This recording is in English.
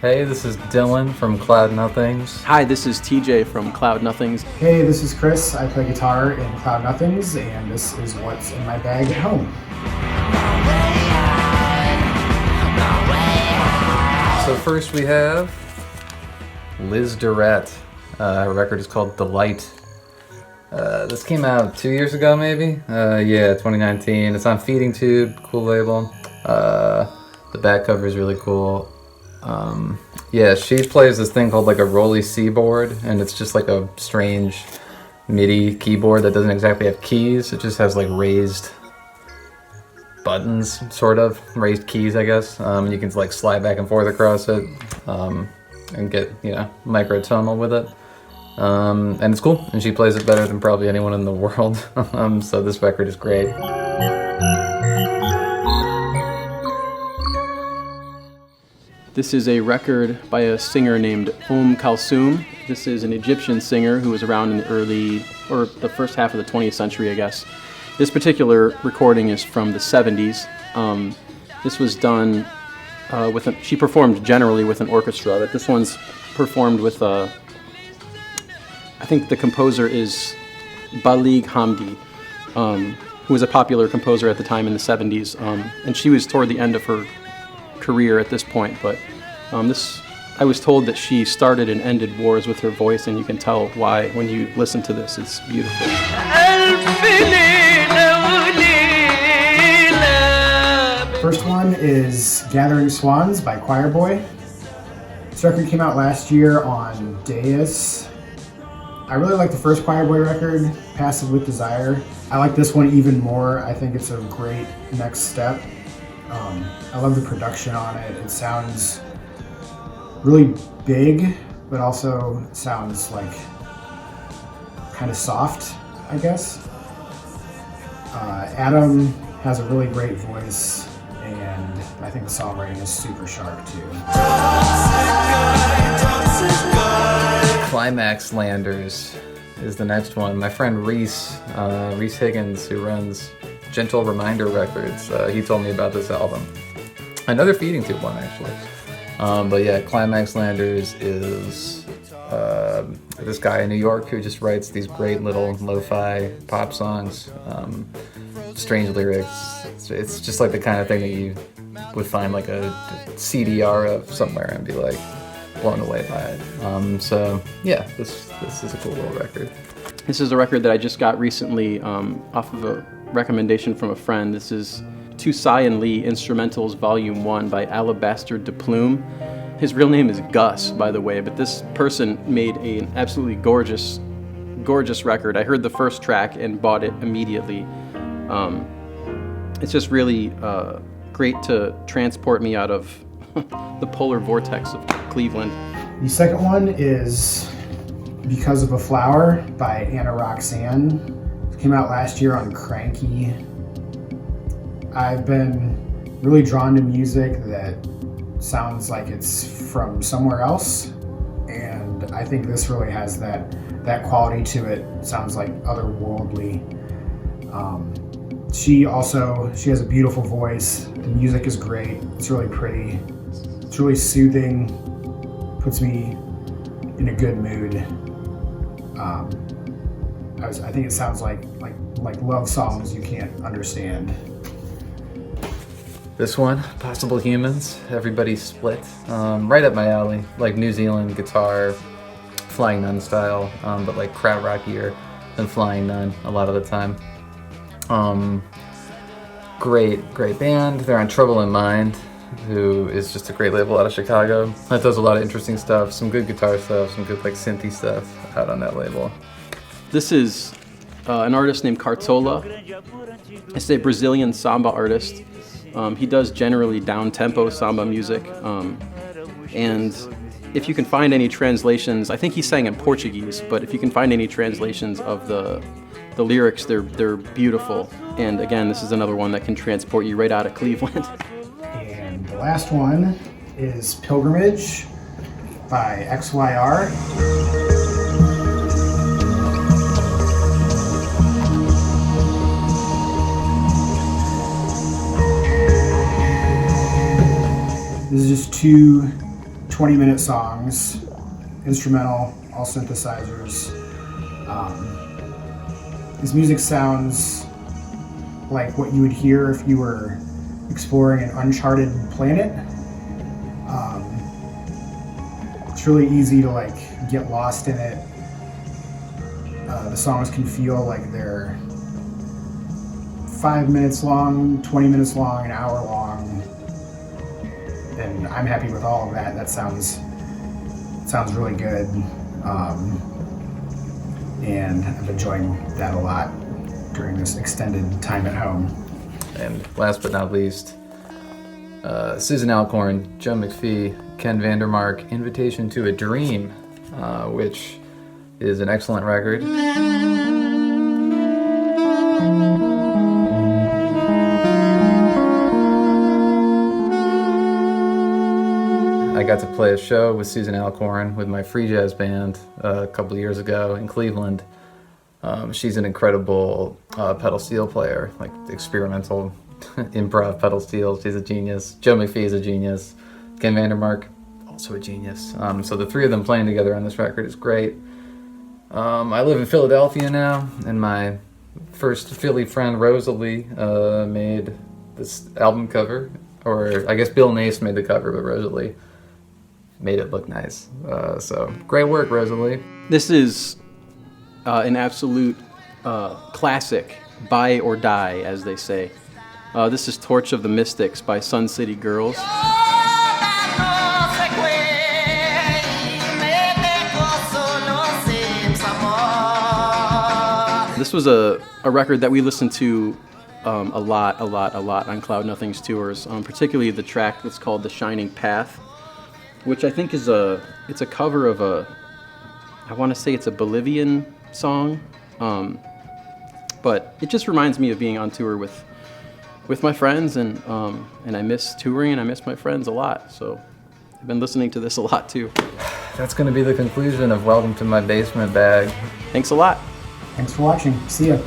Hey, this is Dylan from Cloud Nothings. Hi, this is TJ from Cloud Nothings. Hey, this is Chris. I play guitar in Cloud Nothings, and this is what's in my bag at home. So first we have Liz Durette. Her record is called Delight. This came out 2 years ago, maybe? 2019. It's on Feeding Tube, cool label. The back cover is really cool. She plays this thing called like a Rolly C board, and it's just like a strange MIDI keyboard that doesn't exactly have keys. It just has like raised buttons, sort of raised keys, I guess. And you can like slide back and forth across it, and get microtonal with it. And it's cool, and she plays it better than probably anyone in the world. So this record is great. This is a record by a singer named Kalsoum. This is an Egyptian singer who was around in the first half of the 20th century, I guess. This particular recording is from the 70s. This was done she performed generally with an orchestra, but this one's performed with I think the composer is Baldi, who was a popular composer at the time in the 70s, and she was toward the end of her career at this point, but I was told that she started and ended wars with her voice, and you can tell why when you listen to this. It's beautiful. First one is Gathering Swans by Choir Boy. This record came out last year on Deus. I really like the first Choir Boy record, Passive with Desire. I like this one even more. I think it's a great next step. I love the production on it. It sounds really big, but also sounds like kind of soft, I guess. Adam has a really great voice, and I think the songwriting is super sharp too. Climax Landers is the next one. My friend Reese Higgins, who runs Gentle Reminder Records, he told me about this album. Another Feeding Tube one, actually. Climax Landers is this guy in New York who just writes these great little lo-fi pop songs, strange lyrics. It's just like the kind of thing that you would find like a CDR of somewhere and be like blown away by it. This is a cool little record. This is a record that I just got recently off of a recommendation from a friend. This is To Cy and Lee Instrumentals Volume 1 by Alabaster DePlume. His real name is Gus, by the way, but this person made an absolutely gorgeous record. I heard the first track and bought it immediately. It's just really great to transport me out of the polar vortex of Cleveland. The second one is Because of a Flower by Roxanne. It came out last year on Cranky. I've been really drawn to music that sounds like it's from somewhere else, and I think this really has that quality to it. It sounds like otherworldly. She has a beautiful voice. The music is great. It's really pretty. It's really soothing. Puts me in a good mood. I think it sounds like love songs you can't understand. This one, Possible Humans, Everybody's Split, right up my alley, like New Zealand guitar, Flying Nun style, but like krautrockier than Flying Nun a lot of the time. Great band. They're on Trouble in Mind, who is just a great label out of Chicago. That does a lot of interesting stuff, some good guitar stuff, some good like synthy stuff out on that label. This is an artist named Cartola. It's a Brazilian samba artist. He does generally down-tempo samba music, and if you can find any translations, I think he sang in Portuguese, but if you can find any translations of the lyrics, they're beautiful. And again, this is another one that can transport you right out of Cleveland. And the last one is Pilgrimage by X.Y.R. This is just two 20-minute songs, instrumental, all synthesizers. His music sounds like what you would hear if you were exploring an uncharted planet. It's really easy to like get lost in it. The songs can feel like they're 5 minutes long, 20 minutes long, an hour long, and I'm happy with all of that. That sounds really good, and I'm enjoying that a lot during this extended time at home. And last but not least, Susan Alcorn, Joe McPhee, Ken Vandermark, Invitation to a Dream, which is an excellent record. I got to play a show with Susan Alcorn with my free jazz band a couple of years ago in Cleveland. She's an incredible pedal steel player, like experimental improv pedal steel. She's a genius. Joe McPhee is a genius. Ken Vandermark, also a genius. So the three of them playing together on this record is great. I live in Philadelphia now, and my first Philly friend Rosalie made this album cover, or I guess Bill Nace made the cover, but Rosalie made it look nice. So great work, Rosalie. This is an absolute classic, buy or die, as they say. This is Torch of the Mystics by Sun City Girls. This was a record that we listened to a lot on Cloud Nothing's tours, particularly the track that's called The Shining Path, which I think is it's a cover of I want to say it's a Bolivian song, but it just reminds me of being on tour with my friends, and I miss touring and I miss my friends a lot, so I've been listening to this a lot too. That's going to be the conclusion of Welcome to My Basement Bag. Thanks a lot. Thanks for watching. See ya.